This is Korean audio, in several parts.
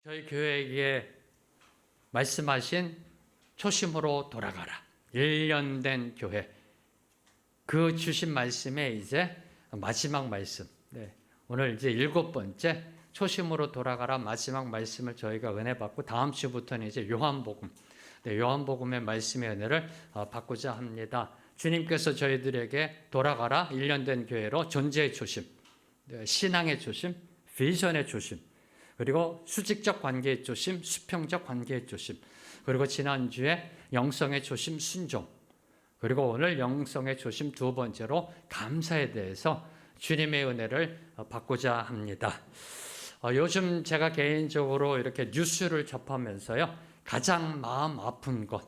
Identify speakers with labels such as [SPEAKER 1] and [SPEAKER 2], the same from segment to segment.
[SPEAKER 1] 저희 교회에 말씀하신 초심으로 돌아가라. 1년 된 교회. 그 주신 말씀에 이제 마지막 말씀. 오늘 이제 7번째 초심으로 돌아가라 마지막 말씀을 저희가 은혜 받고 다음 주부터는 이제 요한복음. 요한복음의 말씀의 은혜를 받고자 합니다. 주님께서 저희들에게 돌아가라 1년 된 교회로 존재의 초심, 신앙의 초심, 비전의 초심, 그리고 수직적 관계의 초심, 수평적 관계의 초심, 그리고 지난주에 영성의 초심, 순종, 그리고 오늘 영성의 초심 두 번째로 감사에 대해서 주님의 은혜를 받고자 합니다. 요즘 제가 개인적으로 이렇게 뉴스를 접하면서요, 가장 마음 아픈 것,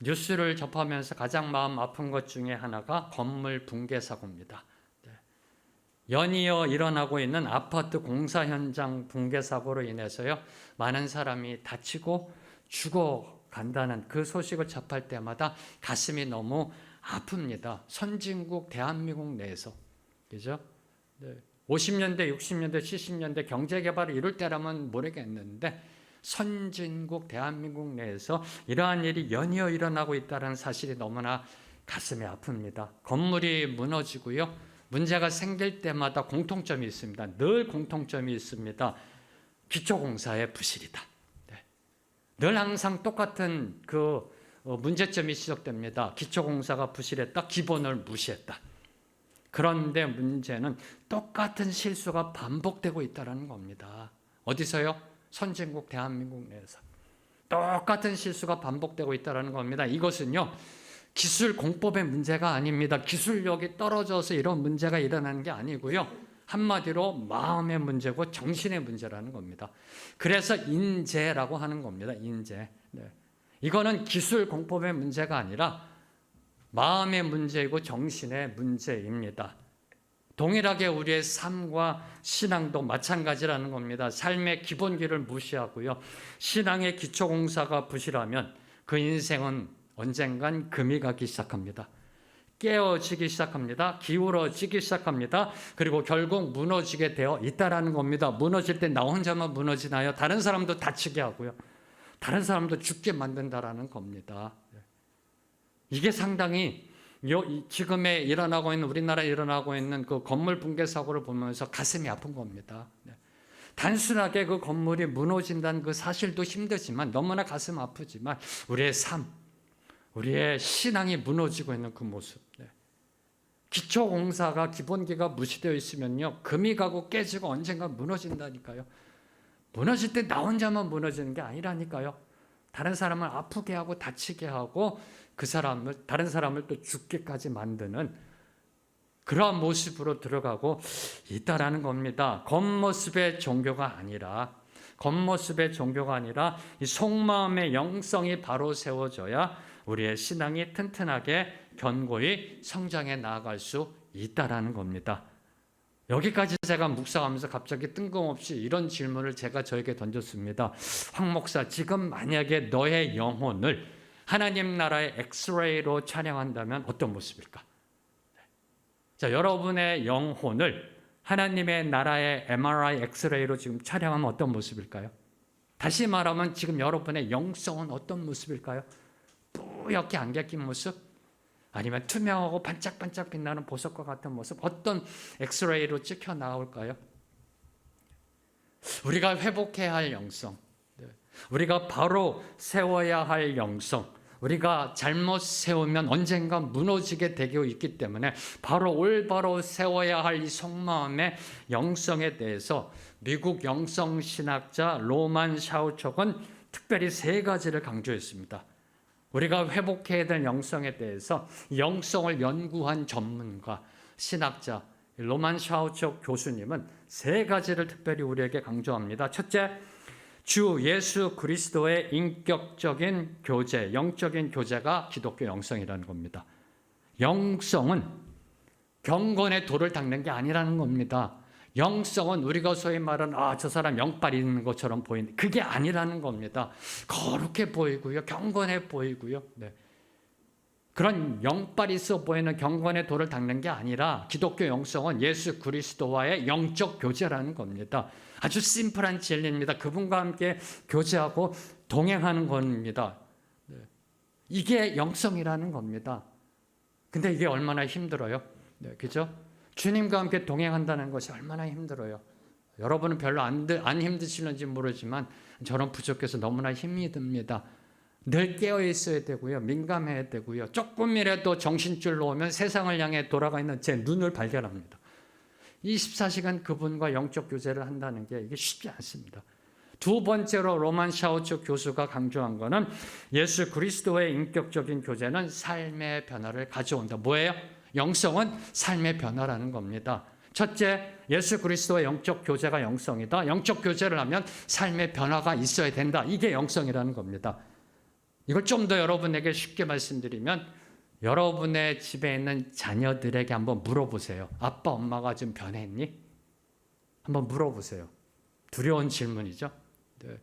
[SPEAKER 1] 뉴스를 접하면서 가장 마음 아픈 것 중에 하나가 건물 붕괴 사고입니다. 연이어 일어나고 있는 아파트 공사 현장 붕괴 사고로 인해서요, 많은 사람이 다치고 죽어간다는 그 소식을 접할 때마다 가슴이 너무 아픕니다. 선진국 대한민국 내에서, 그죠? 50년대, 60년대, 70년대 경제 개발을 이룰 때라면 모르겠는데 선진국 대한민국 내에서 이러한 일이 연이어 일어나고 있다는 사실이 너무나 가슴이 아픕니다. 건물이 무너지고요, 문제가 생길 때마다 공통점이 있습니다. 늘 공통점이 있습니다. 기초공사의 부실이다. 늘 항상 똑같은 그 문제점이 지적됩니다. 기초공사가 부실했다, 기본을 무시했다. 그런데 문제는 똑같은 실수가 반복되고 있다는 겁니다. 어디서요? 선진국 대한민국 내에서 똑같은 실수가 반복되고 있다는 겁니다. 이것은요, 기술 공법의 문제가 아닙니다. 기술력이 떨어져서 이런 문제가 일어나는 게 아니고요, 한마디로 마음의 문제고 정신의 문제라는 겁니다. 그래서 인재라고 하는 겁니다. 인재. 이거는 기술 공법의 문제가 아니라 마음의 문제이고 정신의 문제입니다. 동일하게 우리의 삶과 신앙도 마찬가지라는 겁니다. 삶의 기본기를 무시하고요, 신앙의 기초공사가 부실하면 그 인생은 언젠간 금이 가기 시작합니다. 깨어지기 시작합니다. 기울어지기 시작합니다. 그리고 결국 무너지게 되어 있다라는 겁니다. 무너질 때 나 혼자만 무너지나요? 다른 사람도 다치게 하고요, 다른 사람도 죽게 만든다라는 겁니다. 이게 상당히 지금에 일어나고 있는, 우리나라에 일어나고 있는 그 건물 붕괴 사고를 보면서 가슴이 아픈 겁니다. 단순하게 그 건물이 무너진다는 그 사실도 힘들지만, 너무나 가슴 아프지만, 우리의 삶, 우리의 신앙이 무너지고 있는 그 모습. 기초공사가, 기본기가 무시되어 있으면요, 금이 가고 깨지고 언젠가 무너진다니까요. 무너질 때 나 혼자만 무너지는 게 아니라니까요. 다른 사람을 아프게 하고 다치게 하고 다른 사람을 또 죽게까지 만드는 그러한 모습으로 들어가고 있다라는 겁니다. 겉모습의 종교가 아니라 이 속마음의 영성이 바로 세워져야 우리의 신앙이 튼튼하게 견고히 성장해 나아갈 수 있다라는 겁니다. 여기까지 제가 묵상하면서 갑자기 뜬금없이 이런 질문을 제가 저에게 던졌습니다. 황 목사, 지금 만약에 너의 영혼을 하나님 나라의 엑스레이로 촬영한다면 어떤 모습일까? 자, 여러분의 영혼을 하나님의 나라의 MRI 엑스레이로 지금 촬영하면 어떤 모습일까요? 다시 말하면 지금 여러분의 영성은 어떤 모습일까요? 뿌옇게 안개 낀 모습? 아니면 투명하고 반짝반짝 빛나는 보석과 같은 모습? 어떤 엑스레이로 찍혀 나올까요? 우리가 회복해야 할 영성, 우리가 바로 세워야 할 영성, 우리가 잘못 세우면 언젠가 무너지게 되고 있기 때문에 바로 올바로 세워야 할 이 속마음의 영성에 대해서 미국 영성신학자 로만 샤우촉은 특별히 3가지를 강조했습니다. 우리가 회복해야 될 영성에 대해서 영성을 연구한 전문가, 신학자 로만 샤우촉 교수님은 3가지를 특별히 우리에게 강조합니다. 첫째, 주 예수 그리스도의 인격적인 교제, 영적인 교제가 기독교 영성이라는 겁니다. 영성은 경건의 도를 닦는 게 아니라는 겁니다. 영성은 우리가 소위 말하는 저 사람 영빨이 있는 것처럼 보이는, 그게 아니라는 겁니다. 거룩해 보이고요, 경건해 보이고요. 그런 영빨 있어 보이는 경건의 도를 닦는 게 아니라 기독교 영성은 예수 그리스도와의 영적 교제라는 겁니다. 아주 심플한 진리입니다. 그분과 함께 교제하고 동행하는 겁니다. 이게 영성이라는 겁니다. 근데 이게 얼마나 힘들어요? 그죠? 주님과 함께 동행한다는 것이 얼마나 힘들어요. 여러분은 별로 안 힘드실는지 모르지만 저는 부족해서 너무나 힘이 듭니다. 늘 깨어 있어야 되고요. 민감해야 되고요. 조금이라도 정신줄 놓으면 세상을 향해 돌아가 있는 제 눈을 발견합니다. 24시간 그분과 영적 교제를 한다는 게 이게 쉽지 않습니다. 두 번째로 로만 샤우츠 교수가 강조한 것은 예수 그리스도의 인격적인 교제는 삶의 변화를 가져온다. 뭐예요? 영성은 삶의 변화라는 겁니다. 첫째, 예수 그리스도의 영적 교제가 영성이다. 영적 교제를 하면 삶의 변화가 있어야 된다. 이게 영성이라는 겁니다. 이걸 좀 더 여러분에게 쉽게 말씀드리면 여러분의 집에 있는 자녀들에게 한번 물어보세요. 아빠, 엄마가 좀 변했니? 한번 물어보세요. 두려운 질문이죠. 네.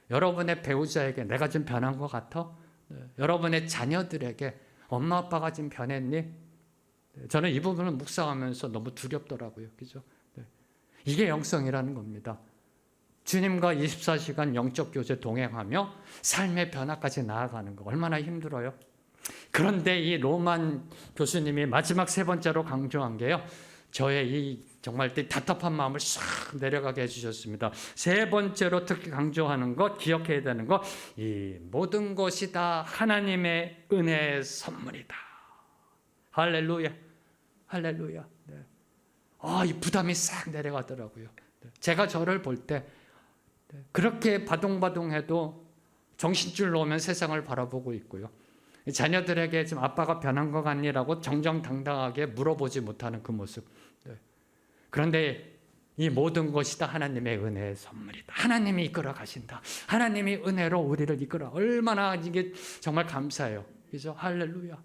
[SPEAKER 1] 여러분의 배우자에게 내가 좀 변한 것 같아? 네. 여러분의 자녀들에게 엄마, 아빠가 좀 변했니? 네. 저는 이 부분을 묵상하면서 너무 두렵더라고요. 그죠? 네. 이게 영성이라는 겁니다. 주님과 24시간 영적 교제 동행하며 삶의 변화까지 나아가는 거 얼마나 힘들어요. 그런데 이 로만 교수님이 마지막 세 번째로 강조한 게요. 저의 이 정말 답답한 마음을 싹 내려가게 해주셨습니다. 세 번째로 특히 강조하는 것, 기억해야 되는 것, 이 모든 것이 다 하나님의 은혜의 선물이다. 할렐루야, 할렐루야. 네. 이 부담이 싹 내려가더라고요. 제가 저를 볼 때 그렇게 바둥바둥해도 정신줄 놓으면 세상을 바라보고 있고요. 자녀들에게 좀 아빠가 변한 것 같니라고 정정당당하게 물어보지 못하는 그 모습. 그런데 이 모든 것이 다 하나님의 은혜의 선물이다. 하나님이 이끌어 가신다. 하나님이 은혜로 우리를 이끌어. 얼마나 이게 정말 감사해요. 그죠? 할렐루야.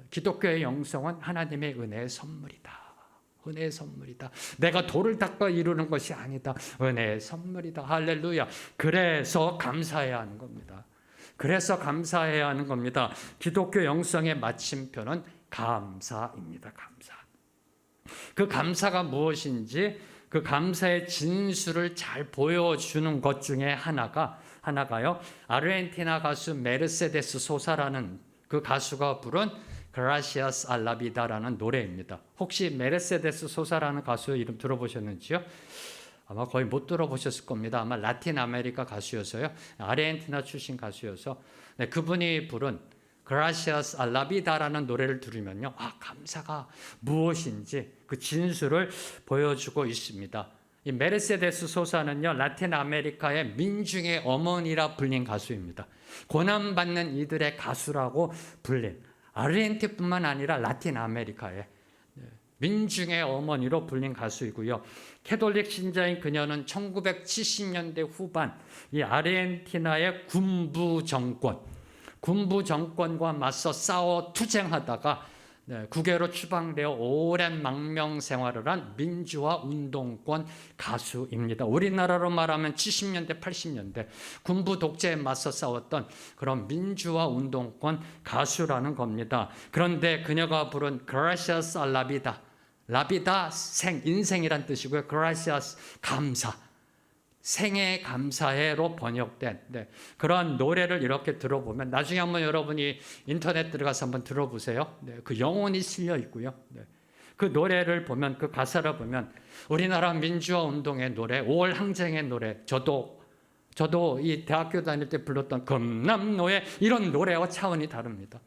[SPEAKER 1] 기독교의 영성은 하나님의 은혜의 선물이다. 은혜의 선물이다. 내가 도를 닦아 이루는 것이 아니다. 은혜의 선물이다. 할렐루야. 그래서 감사해야 하는 겁니다. 그래서 감사해야 하는 겁니다. 기독교 영성의 마침표는 감사입니다. 감사. 그 감사가 무엇인지 그 감사의 진수를 잘 보여주는 것 중에 하나가요. 아르헨티나 가수 메르세데스 소사라는 그 가수가 부른 그라시아스 알라비다라는 노래입니다. 혹시 메르세데스 소사라는 가수 이름 들어보셨는지요? 아마 거의 못 들어보셨을 겁니다. 아마 라틴 아메리카 가수여서요. 아르헨티나 출신 가수여서 그분이 부른 그라시아스 알라비다라는 노래를 들으면요. 감사가 무엇인지 그 진수를 보여주고 있습니다. 이 메르세데스 소사는요. 라틴 아메리카의 민중의 어머니라 불린 가수입니다. 고난받는 이들의 가수라고 불린 아르헨티나뿐만 아니라 라틴 아메리카의 민중의 어머니로 불린 가수이고요. 캐톨릭 신자인 그녀는 1970년대 후반 이 아르헨티나의 군부 정권과 맞서 싸워 투쟁하다가 국외로 추방되어 오랜 망명 생활을 한 민주화 운동권 가수입니다. 우리나라로 말하면 70년대, 80년대 군부 독재에 맞서 싸웠던 그런 민주화 운동권 가수라는 겁니다. 그런데 그녀가 부른 그라시아스 알라비다, 라비다 인생이란 뜻이고요. 그라시아스 감사, 생애 감사해로 번역된 그러한 노래를 이렇게 들어보면 나중에 한번 여러분이 인터넷 들어가서 한번 들어보세요. 그 영혼이 실려 있고요. 그 노래를 보면 그 가사를 보면 우리나라 민주화 운동의 노래, 5월 항쟁의 노래, 저도 이 대학교 다닐 때 불렀던 금남노예 이런 노래와 차원이 다릅니다.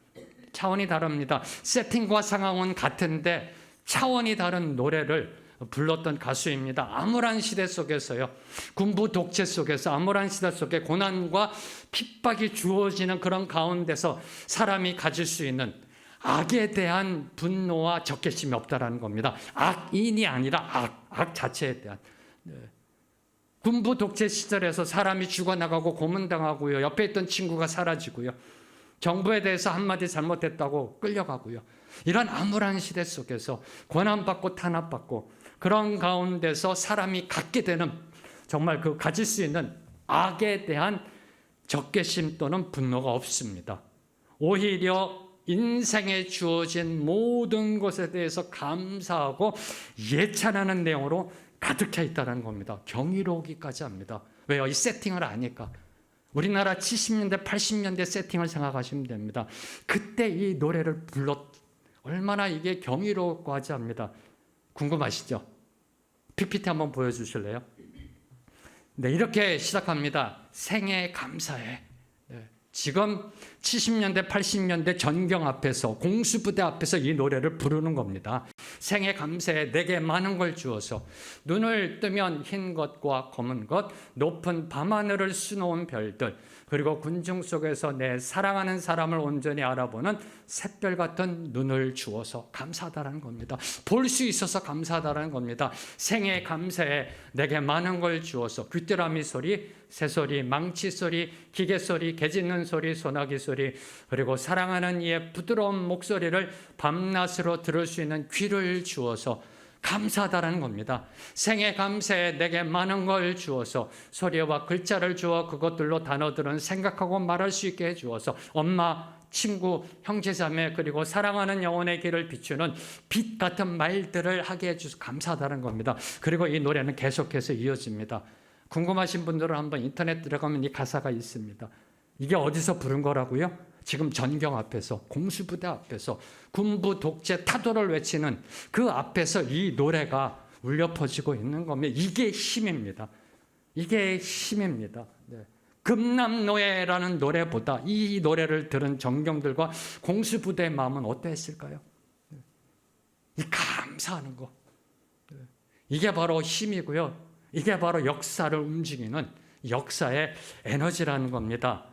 [SPEAKER 1] 차원이 다릅니다. 세팅과 상황은 같은데 차원이 다른 노래를 불렀던 가수입니다. 암울한 시대 속에서요. 군부 독재 속에서 암울한 시대 속에 고난과 핍박이 주어지는 그런 가운데서 사람이 가질 수 있는 악에 대한 분노와 적개심이 없다라는 겁니다. 악인이 아니라 악 자체에 대한. 군부 독재 시절에서 사람이 죽어나가고 고문당하고요. 옆에 있던 친구가 사라지고요. 정부에 대해서 한마디 잘못했다고 끌려가고요. 이런 암울한 시대 속에서 고난받고 탄압받고 그런 가운데서 사람이 갖게 되는 정말 그 가질 수 있는 악에 대한 적개심 또는 분노가 없습니다. 오히려 인생에 주어진 모든 것에 대해서 감사하고 예찬하는 내용으로 가득 차 있다는 겁니다. 경이로우기까지 합니다. 왜요? 이 세팅을 아니까. 우리나라 70년대, 80년대 세팅을 생각하시면 됩니다. 그때 이 노래를 얼마나 이게 경이롭고 하지 합니다. 궁금하시죠? PPT 한번 보여주실래요? 네, 이렇게 시작합니다. 생애 감사해. 네, 지금 70년대, 80년대 전경 앞에서, 공수부대 앞에서 이 노래를 부르는 겁니다. 생애 감사해 내게 많은 걸 주어서 눈을 뜨면 흰 것과 검은 것, 높은 밤하늘을 수놓은 별들, 그리고 군중 속에서 내 사랑하는 사람을 온전히 알아보는 샛별 같은 눈을 주어서 감사하다는 겁니다. 볼 수 있어서 감사하다는 겁니다. 생애 감사해 내게 많은 걸 주어서 귀뚜라미 소리, 새소리, 망치 소리, 기계 소리, 개 짖는 소리, 소나기 소리, 그리고 사랑하는 이의 부드러운 목소리를 밤낮으로 들을 수 있는 귀를 주어서 감사하다는 겁니다. 생애 감사에 내게 많은 걸 주어서 소리와 글자를 주어 그것들로 단어들은 생각하고 말할 수 있게 해주어서 엄마, 친구, 형제자매, 그리고 사랑하는 영혼의 길을 비추는 빛 같은 말들을 하게 해주셔서 감사하다는 겁니다. 그리고 이 노래는 계속해서 이어집니다. 궁금하신 분들은 한번 인터넷 들어가면 이 가사가 있습니다. 이게 어디서 부른 거라고요? 지금 전경 앞에서, 공수부대 앞에서 군부 독재 타도를 외치는 그 앞에서 이 노래가 울려 퍼지고 있는 겁니다. 이게 힘입니다. 이게 힘입니다. 네. 금남노예라는 노래보다 이 노래를 들은 정경들과 공수부대의 마음은 어떠했을까요? 이 감사하는 거. 이게 바로 힘이고요. 이게 바로 역사를 움직이는 역사의 에너지라는 겁니다.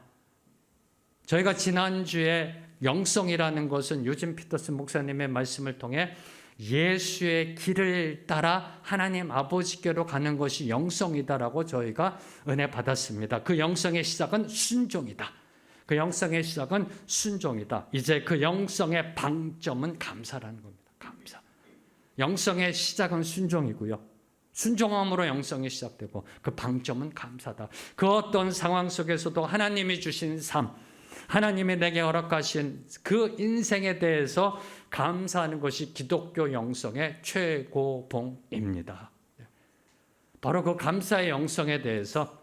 [SPEAKER 1] 저희가 지난주에 영성이라는 것은 유진 피터슨 목사님의 말씀을 통해 예수의 길을 따라 하나님 아버지께로 가는 것이 영성이다라고 저희가 은혜 받았습니다. 그 영성의 시작은 순종이다. 그 영성의 시작은 순종이다. 이제 그 영성의 방점은 감사라는 겁니다. 감사. 영성의 시작은 순종이고요. 순종함으로 영성이 시작되고 그 방점은 감사다. 그 어떤 상황 속에서도 하나님이 주신 삶, 하나님이 내게 허락하신 그 인생에 대해서 감사하는 것이 기독교 영성의 최고봉입니다. 바로 그 감사의 영성에 대해서,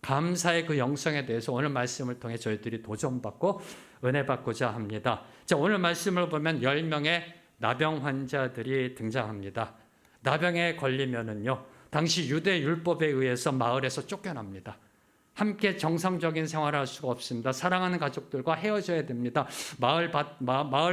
[SPEAKER 1] 감사의 그 영성에 대해서 오늘 말씀을 통해 저희들이 도전받고 은혜 받고자 합니다. 자, 오늘 말씀을 보면 10명의 나병 환자들이 등장합니다. 나병에 걸리면은요, 당시 유대 율법에 의해서 마을에서 쫓겨납니다. 함께 정상적인 생활을 할 수가 없습니다. 사랑하는 가족들과 헤어져야 됩니다. 마을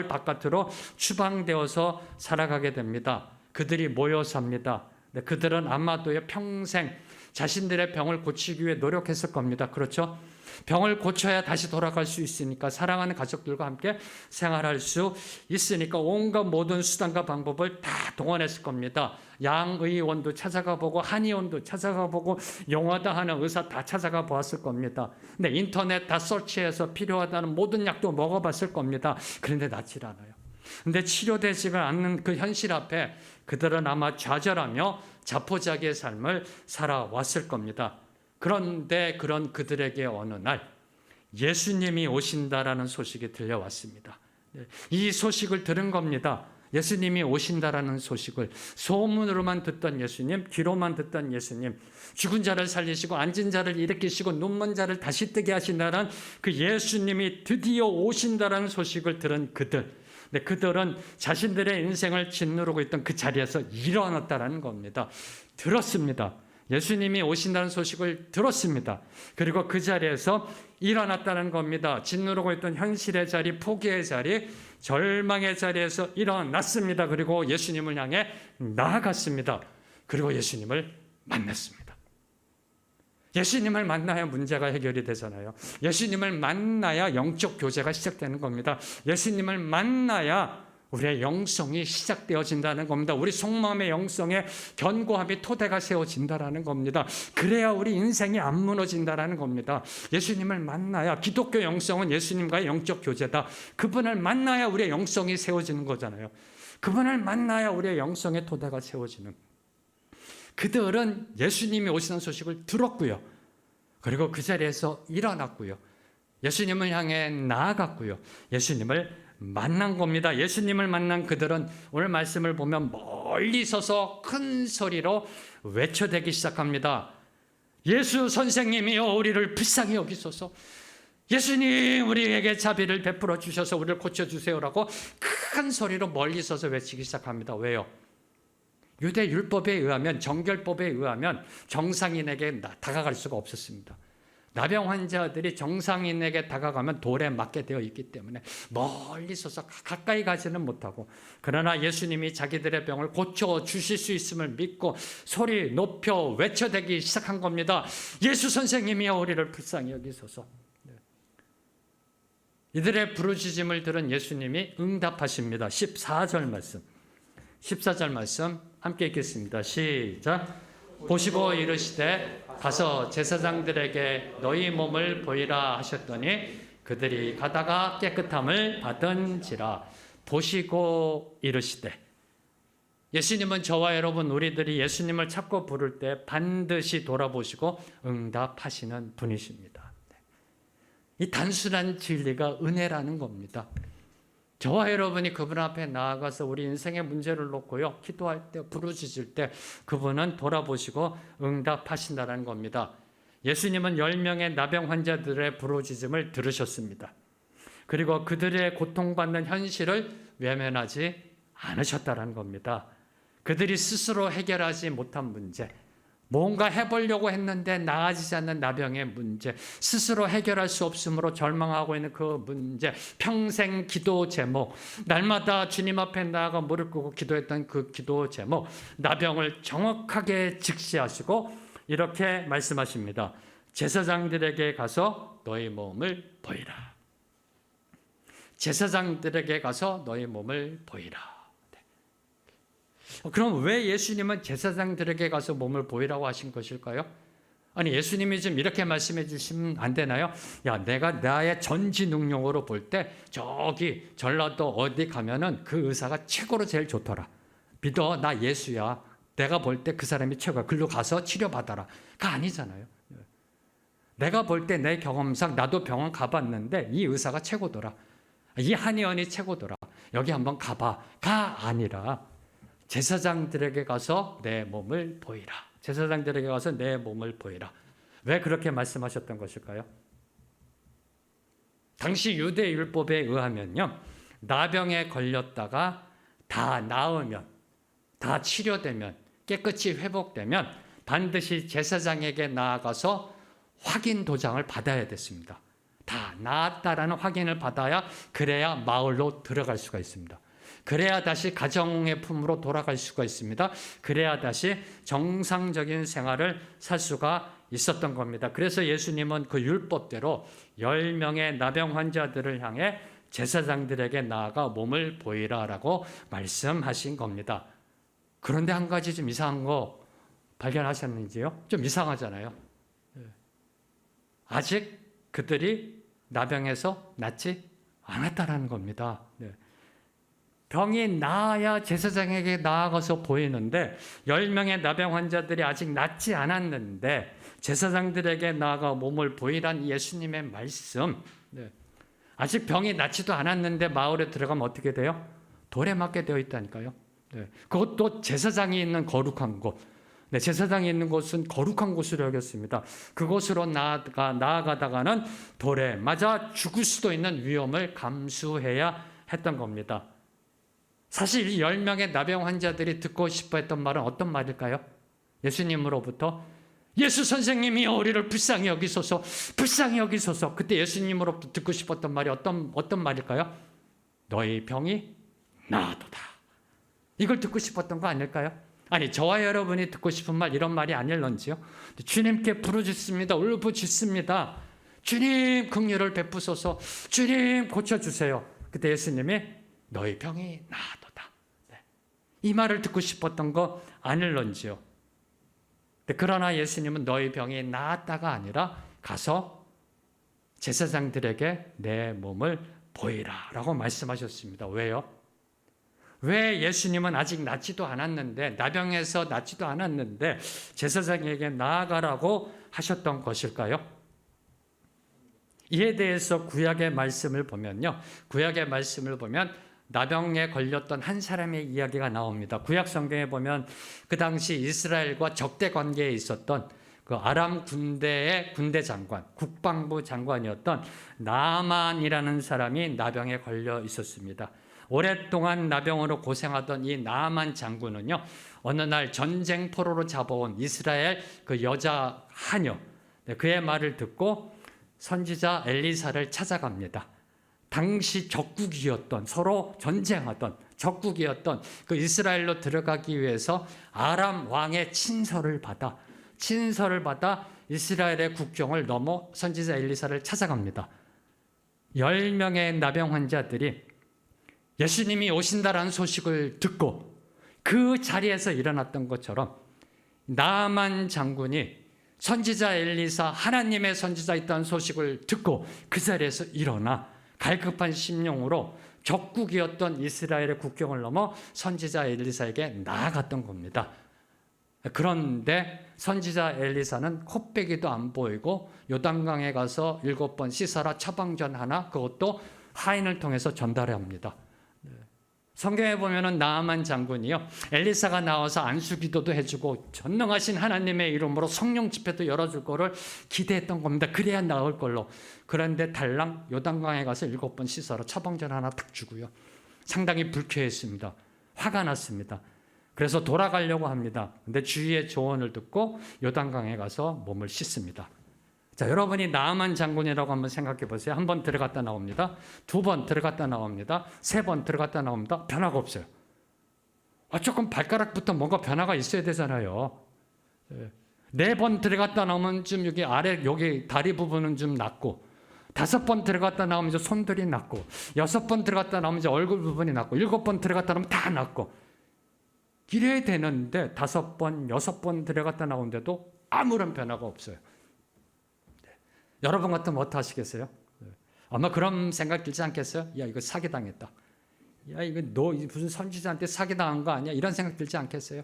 [SPEAKER 1] 바깥으로 추방되어서 살아가게 됩니다. 그들이 모여 삽니다. 그들은 아마도요 평생 자신들의 병을 고치기 위해 노력했을 겁니다. 그렇죠? 병을 고쳐야 다시 돌아갈 수 있으니까, 사랑하는 가족들과 함께 생활할 수 있으니까 온갖 모든 수단과 방법을 다 동원했을 겁니다. 양의원도 찾아가 보고 한의원도 찾아가 보고 용하다 하는 의사 다 찾아가 보았을 겁니다. 근데 인터넷 다 서치해서 필요하다는 모든 약도 먹어봤을 겁니다. 그런데 낫질 않아요. 근데 치료되지가 않는 그 현실 앞에 그들은 아마 좌절하며 자포자기의 삶을 살아왔을 겁니다. 그런데 그런 그들에게 어느 날 예수님이 오신다라는 소식이 들려왔습니다. 이 소식을 들은 겁니다. 예수님이 오신다라는 소식을 소문으로만 듣던 예수님, 귀로만 듣던 예수님, 죽은 자를 살리시고 앉은 자를 일으키시고 눈먼 자를 다시 뜨게 하신다는 그 예수님이 드디어 오신다라는 소식을 들은 그들. 그들은 자신들의 인생을 짓누르고 있던 그 자리에서 일어났다라는 겁니다. 들었습니다. 예수님이 오신다는 소식을 들었습니다. 그리고 그 자리에서 일어났다는 겁니다. 짓누르고 있던 현실의 자리, 포기의 자리, 절망의 자리에서 일어났습니다. 그리고 예수님을 향해 나아갔습니다. 그리고 예수님을 만났습니다. 예수님을 만나야 문제가 해결이 되잖아요. 예수님을 만나야 영적 교제가 시작되는 겁니다. 예수님을 만나야 우리의 영성이 시작되어진다는 겁니다. 우리 속마음의 영성에 견고함이 토대가 세워진다는 겁니다. 그래야 우리 인생이 안 무너진다는 겁니다. 예수님을 만나야, 기독교 영성은 예수님과의 영적 교제다. 그분을 만나야 우리의 영성이 세워지는 거잖아요. 그분을 만나야 우리의 영성의 토대가 세워지는. 그들은 예수님이 오시는 소식을 들었고요. 그리고 그 자리에서 일어났고요. 예수님을 향해 나아갔고요. 예수님을 만난 겁니다. 예수님을 만난 그들은 오늘 말씀을 보면 멀리 서서 큰 소리로 외쳐대기 시작합니다. 예수 선생님이여 우리를 불쌍히 여기소서. 예수님 우리에게 자비를 베풀어 주셔서 우리를 고쳐주세요라고 큰 소리로 멀리 서서 외치기 시작합니다. 왜요? 유대 율법에 의하면, 정결법에 의하면 정상인에게 다가갈 수가 없었습니다. 나병 환자들이 정상인에게 다가가면 돌에 맞게 되어 있기 때문에 멀리 서서 가까이 가지는 못하고, 그러나 예수님이 자기들의 병을 고쳐주실 수 있음을 믿고 소리 높여 외쳐대기 시작한 겁니다. 예수 선생님이여 우리를 불쌍히 여기소서. 이들의 부르짖음을 들은 예수님이 응답하십니다. 14절 말씀 함께 읽겠습니다. 시작. 보시고 이르시되 가서 제사장들에게 너희 몸을 보이라 하셨더니 그들이 가다가 깨끗함을 받은지라. 보시고 이르시되, 예수님은 저와 여러분 우리들이 예수님을 찾고 부를 때 반드시 돌아보시고 응답하시는 분이십니다. 이 단순한 진리가 은혜라는 겁니다. 저와 여러분이 그분 앞에 나아가서 우리 인생의 문제를 놓고요, 기도할 때, 부르짖을 때 그분은 돌아보시고 응답하신다는 겁니다. 예수님은 10명의 나병 환자들의 부르짖음을 들으셨습니다. 그리고 그들의 고통받는 현실을 외면하지 않으셨다는 겁니다. 그들이 스스로 해결하지 못한 문제, 뭔가 해보려고 했는데 나아지지 않는 나병의 문제, 스스로 해결할 수 없으므로 절망하고 있는 그 문제, 평생 기도 제목, 날마다 주님 앞에 나아가 무릎 꿇고 기도했던 그 기도 제목, 나병을 정확하게 직시하시고 이렇게 말씀하십니다. 제사장들에게 가서 너희 몸을 보이라. 제사장들에게 가서 너희 몸을 보이라. 그럼 왜 예수님은 제사장들에게 가서 몸을 보이라고 하신 것일까요? 아니, 예수님이 좀 이렇게 말씀해 주시면 안 되나요? 야, 내가 나의 전지 능력으로 볼 때 저기 전라도 어디 가면은 그 의사가 최고로 제일 좋더라. 믿어, 나 예수야. 내가 볼 때 그 사람이 최고야. 글로 가서 치료받아라. 가 아니잖아요. 내가 볼 때 내 경험상 나도 병원 가봤는데 이 의사가 최고더라. 이 한의원이 최고더라. 여기 한번 가봐. 가 아니라 제사장들에게 가서 내 몸을 보이라. 제사장들에게 가서 내 몸을 보이라. 왜 그렇게 말씀하셨던 것일까요? 당시 유대 율법에 의하면요, 나병에 걸렸다가 다 나으면, 다 치료되면, 깨끗이 회복되면 반드시 제사장에게 나아가서 확인 도장을 받아야 됐습니다. 다 나았다라는 확인을 받아야, 그래야 마을로 들어갈 수가 있습니다. 그래야 다시 가정의 품으로 돌아갈 수가 있습니다. 그래야 다시 정상적인 생활을 살 수가 있었던 겁니다. 그래서 예수님은 그 율법대로 10명의 나병 환자들을 향해 제사장들에게 나아가 몸을 보이라라고 말씀하신 겁니다. 그런데 한 가지 좀 이상한 거 발견하셨는지요? 좀 이상하잖아요. 아직 그들이 나병에서 낫지 않았다라는 겁니다. 병이 나아야 제사장에게 나아가서 보이는데 10명의 나병 환자들이 아직 낫지 않았는데 제사장들에게 나아가 몸을 보이란 예수님의 말씀, 아직 병이 낫지도 않았는데 마을에 들어가면 어떻게 돼요? 돌에 맞게 되어 있다니까요. 그것도 제사장이 있는 거룩한 곳, 제사장이 있는 곳은 거룩한 곳으로 여겼습니다. 그곳으로 나아가다가는 돌에 맞아 죽을 수도 있는 위험을 감수해야 했던 겁니다. 사실 이 10명의 나병 환자들이 듣고 싶어 했던 말은 어떤 말일까요? 예수님으로부터 예수 선생님이여 우리를 불쌍히 여기소서, 불쌍히 여기소서. 그때 예수님으로부터 듣고 싶었던 말이 어떤 말일까요? 너희 병이 나아도다. 이걸 듣고 싶었던 거 아닐까요? 아니, 저와 여러분이 듣고 싶은 말, 이런 말이 아닐런지요? 주님께 부르짖습니다. 울부짖습니다. 주님 긍휼을 베푸소서, 주님 고쳐주세요. 그때 예수님이 너희 병이 나아도다. 이 말을 듣고 싶었던 거 아닐런지요? 그러나 예수님은 너희 병이 나았다가 아니라 가서 제사장들에게 내 몸을 보이라 라고 말씀하셨습니다. 왜요? 왜 예수님은 아직 낫지도 않았는데, 나병에서 낫지도 않았는데 제사장에게 나아가라고 하셨던 것일까요? 이에 대해서 구약의 말씀을 보면요. 구약의 말씀을 보면 나병에 걸렸던 한 사람의 이야기가 나옵니다. 구약 성경에 보면 그 당시 이스라엘과 적대 관계에 있었던 그 아람 군대의 군대 장관, 국방부 장관이었던 나아만이라는 사람이 나병에 걸려 있었습니다. 오랫동안 나병으로 고생하던 이 나아만 장군은요, 어느 날 전쟁 포로로 잡아온 이스라엘 그 여자 하녀, 그의 말을 듣고 선지자 엘리사를 찾아갑니다. 당시 적국이었던, 서로 전쟁하던 적국이었던 그 이스라엘로 들어가기 위해서 아람 왕의 친서를 받아 이스라엘의 국경을 넘어 선지자 엘리사를 찾아갑니다. 10명의 나병 환자들이 예수님이 오신다라는 소식을 듣고 그 자리에서 일어났던 것처럼 나아만 장군이 선지자 엘리사, 하나님의 선지자 있다는 소식을 듣고 그 자리에서 일어나 갈급한 심령으로 적국이었던 이스라엘의 국경을 넘어 선지자 엘리사에게 나아갔던 겁니다. 그런데 선지자 엘리사는 코빼기도 안 보이고 요단강에 가서 7번 씻어라 처방전 하나, 그것도 하인을 통해서 전달합니다. 성경에 보면은 나아만 장군이요, 엘리사가 나와서 안수기도도 해주고 전능하신 하나님의 이름으로 성령 집회도 열어줄 거를 기대했던 겁니다. 그래야 나을 걸로. 그런데 달랑 요단강에 가서 7번 씻어라 처방전 하나 딱 주고요, 상당히 불쾌했습니다. 화가 났습니다. 그래서 돌아가려고 합니다. 근데 주위의 조언을 듣고 요단강에 가서 몸을 씻습니다. 자, 여러분이 나아만 장군이라고 한번 생각해 보세요. 한 번 들어갔다 나옵니다. 2번 들어갔다 나옵니다. 3번 들어갔다 나옵니다. 변화가 없어요. 조금 발가락부터 뭔가 변화가 있어야 되잖아요. 4번 들어갔다 나오면 좀 여기 아래 여기 다리 부분은 좀 낫고, 5번 들어갔다 나오면 이제 손들이 낫고, 6번 들어갔다 나오면 이제 얼굴 부분이 낫고, 7번 들어갔다 나오면 다 낫고, 이래야 되는데 5번, 6번 들어갔다 나오는데도 아무런 변화가 없어요. 여러분 같으면 어떡하시겠어요? 아마 그런 생각 들지 않겠어요? 야, 이거 사기당했다. 야, 이거 너 무슨 선지자한테 사기당한 거 아니야? 이런 생각 들지 않겠어요?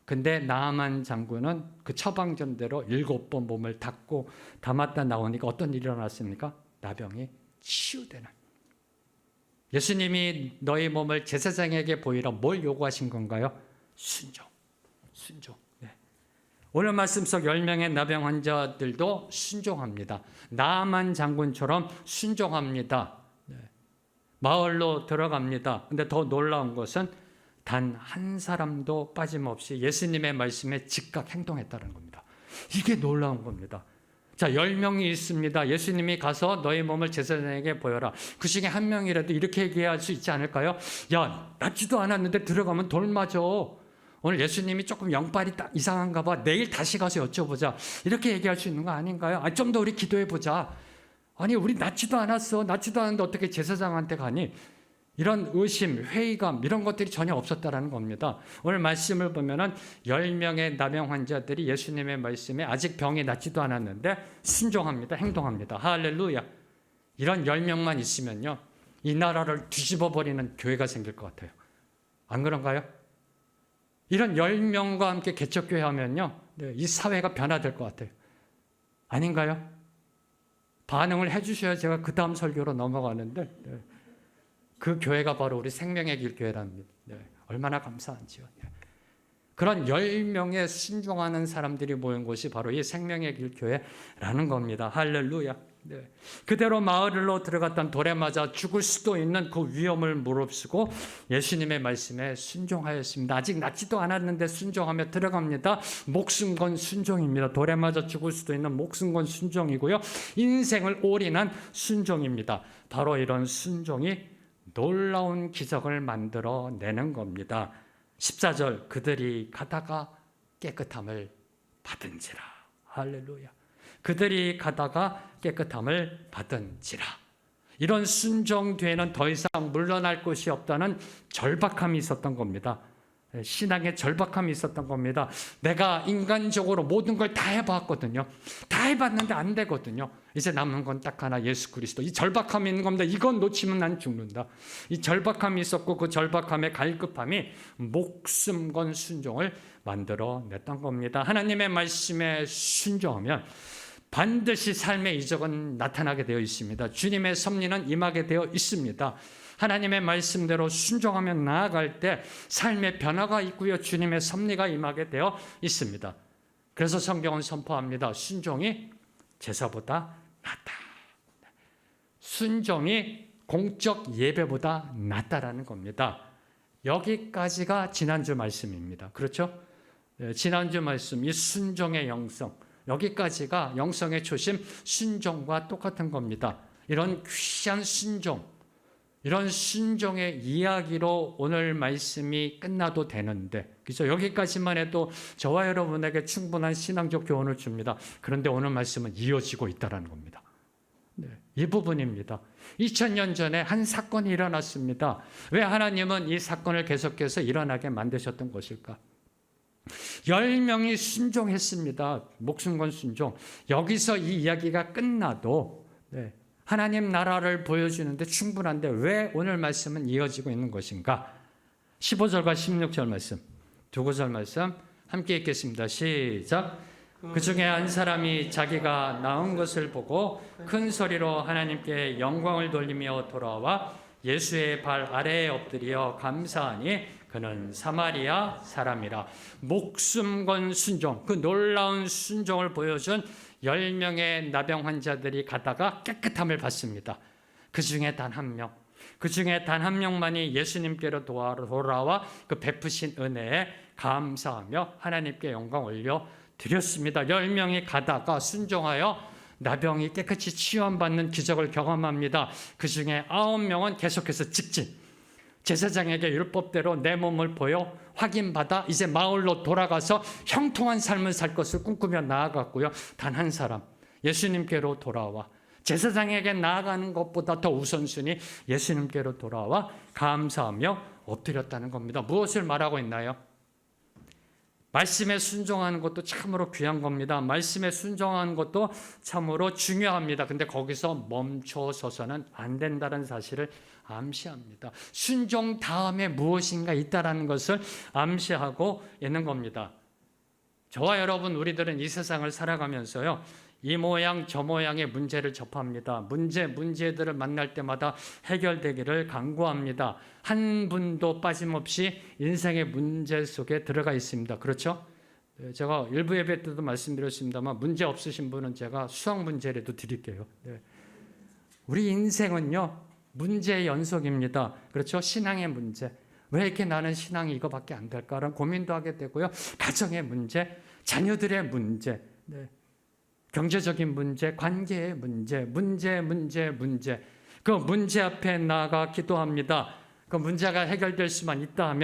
[SPEAKER 1] 근데 나아만 장군은 그 처방전대로 7번 몸을 닦고 담았다 나오니까 어떤 일이 일어났습니까? 나병이 치유되는. 예수님이 너희 몸을 제사장에게 보이라 뭘 요구하신 건가요? 순종. 오늘 말씀 속 10명의 나병 환자들도 순종합니다. 나아만 장군처럼 순종합니다. 마을로 들어갑니다. 근데 더 놀라운 것은 단 한 사람도 빠짐없이 예수님의 말씀에 즉각 행동했다는 겁니다. 이게 놀라운 겁니다. 자, 10명이 있습니다. 예수님이 가서 너희 몸을 제사장에게 보여라. 그 중에 한 명이라도 이렇게 얘기할 수 있지 않을까요? 야, 낫지도 않았는데 들어가면 돌 맞아. 오늘 예수님이 조금 영빨이 이상한가 봐. 내일 다시 가서 여쭤보자. 이렇게 얘기할 수 있는 거 아닌가요? 좀 더 우리 기도해 보자. 아니, 우리 낫지도 않았어. 낫지도 않았는데 어떻게 제사장한테 가니? 이런 의심, 회의감 이런 것들이 전혀 없었다라는 겁니다. 오늘 말씀을 보면은 10명의 나병 환자들이 예수님의 말씀에 아직 병이 낫지도 않았는데 순종합니다. 행동합니다. 할렐루야. 이런 10명만 있으면요, 이 나라를 뒤집어 버리는 교회가 생길 것 같아요. 안 그런가요? 이런 10명과 함께 개척교회 하면요, 이 사회가 변화될 것 같아요. 아닌가요? 반응을 해주셔야 제가 그 다음 설교로 넘어가는데, 그 교회가 바로 우리 생명의 길 교회랍니다. 얼마나 감사한지요. 그런 10명의 순종하는 사람들이 모인 곳이 바로 이 생명의 길 교회라는 겁니다. 할렐루야. 그대로 마을로 들어갔던 돌에 맞아 죽을 수도 있는 그 위험을 무릅쓰고 예수님의 말씀에 순종하였습니다. 아직 낫지도 않았는데 순종하며 들어갑니다. 목숨 건 순종입니다. 돌에 맞아 죽을 수도 있는 목숨 건 순종이고요, 인생을 올인한 순종입니다. 바로 이런 순종이 놀라운 기적을 만들어내는 겁니다. 14절, 그들이 가다가 깨끗함을 받은지라. 할렐루야. 그들이 가다가 깨끗함을 받은지라. 이런 순종 뒤에는 더 이상 물러날 곳이 없다는 절박함이 있었던 겁니다. 신앙의 절박함이 있었던 겁니다. 내가 인간적으로 모든 걸 다 해봤거든요. 다 해봤는데 안 되거든요. 이제 남은 건 딱 하나, 예수 그리스도. 이 절박함이 있는 겁니다. 이건 놓치면 난 죽는다. 이 절박함이 있었고 그 절박함의 갈급함이 목숨 건 순종을 만들어냈던 겁니다. 하나님의 말씀에 순종하면 반드시 삶의 이적은 나타나게 되어 있습니다. 주님의 섭리는 임하게 되어 있습니다. 하나님의 말씀대로 순종하며 나아갈 때 삶의 변화가 있고요. 주님의 섭리가 임하게 되어 있습니다. 그래서 성경은 선포합니다. 순종이 제사보다 낫다. 순종이 공적 예배보다 낫다라는 겁니다. 여기까지가 지난주 말씀입니다. 그렇죠? 지난주 말씀, 이 순종의 영성, 여기까지가 영성의 초심, 순종과 똑같은 겁니다. 이런 귀한 순종, 이런 순종의 이야기로 오늘 말씀이 끝나도 되는데, 그죠? 여기까지만 해도 저와 여러분에게 충분한 신앙적 교훈을 줍니다. 그런데 오늘 말씀은 이어지고 있다는 겁니다. 네, 이 부분입니다. 2000년 전에 한 사건이 일어났습니다. 왜 하나님은 이 사건을 계속해서 일어나게 만드셨던 것일까? 10명이 순종했습니다. 목숨 건 순종. 여기서 이 이야기가 끝나도 하나님 나라를 보여주는데 충분한데 왜 오늘 말씀은 이어지고 있는 것인가? 15절과 16절 말씀, 두 구절 말씀 함께 읽겠습니다. 시작. 그 중에 한 사람이 자기가 낳은 것을 보고 큰 소리로 하나님께 영광을 돌리며 돌아와 예수의 발 아래에 엎드려 감사하니 그는 사마리아 사람이라. 목숨 건 순종, 그 놀라운 순종을 보여준 10명의 나병 환자들이 가다가 깨끗함을 받습니다. 그 중에 단 한 명, 그 중에 단 한 명만이 예수님께로 돌아와 그 베푸신 은혜에 감사하며 하나님께 영광 올려 드렸습니다. 10명이 가다가 순종하여 나병이 깨끗이 치유받는 기적을 경험합니다. 그 중에 9명은 계속해서 직진, 제사장에게 율법대로 내 몸을 보여 확인받아 이제 마을로 돌아가서 형통한 삶을 살 것을 꿈꾸며 나아갔고요. 단 한 사람, 예수님께로 돌아와 제사장에게 나아가는 것보다 더 우선순위 예수님께로 돌아와 감사하며 엎드렸다는 겁니다. 무엇을 말하고 있나요? 말씀에 순종하는 것도 참으로 귀한 겁니다. 말씀에 순종하는 것도 참으로 중요합니다. 근데 거기서 멈춰서서는 안 된다는 사실을 암시합니다. 순종 다음에 무엇인가 있다는 것을 암시하고 있는 겁니다. 저와 여러분, 우리들은 이 세상을 살아가면서요, 이 모양 저 모양의 문제를 접합니다. 문제들을 만날 때마다 해결되기를 간구합니다. 한 분도 빠짐없이 인생의 문제 속에 들어가 있습니다. 그렇죠? 제가 일부 예배 때도 말씀드렸습니다만 문제 없으신 분은 제가 수학 문제라도 드릴게요. 우리 인생은요, 문제의 연속입니다. 그렇죠? 신앙의 문제. 왜 이렇게 나는 신앙이 이거밖에 안 될까라는 고민도 하게 되고요. 가정의 문제, 자녀들의 문제, 경제적인 문제, 관계의 문제. 그 문제 앞에 나아가 기도합니다. 그 문제가 해결될 수만 있다